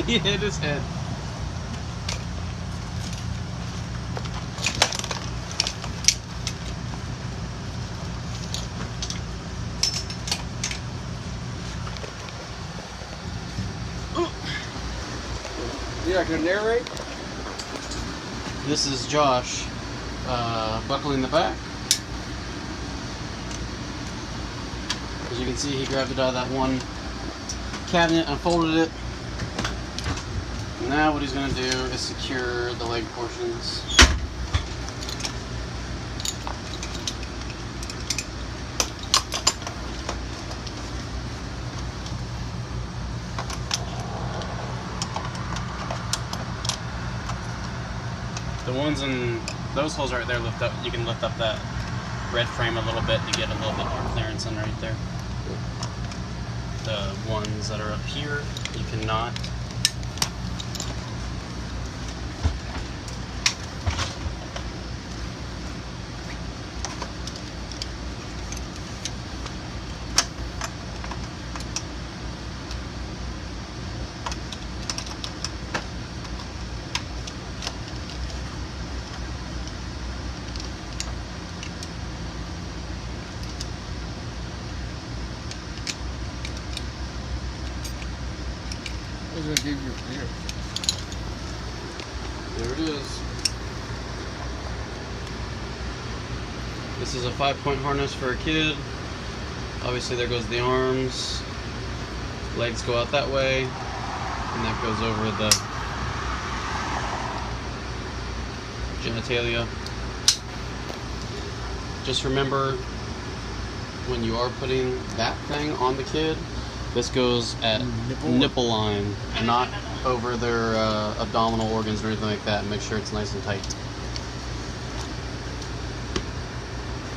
He hit his head. You're not gonna narrate? This is Josh buckling the back. As you can see, he grabbed it out of that one cabinet, unfolded it. Now what he's going to do is secure the leg portions. The ones in those holes right there, lift up. You can lift up that red frame a little bit to get a little bit more clearance in right there. The ones that are up here, you cannot. I was gonna give you a beer. There it is. This is a 5-point harness for a kid. Obviously there goes the arms. Legs go out that way. And that goes over the genitalia. Just remember, when you are putting that thing on the kid, this goes at nipple line, not over their abdominal organs or anything like that. Make sure it's nice and tight.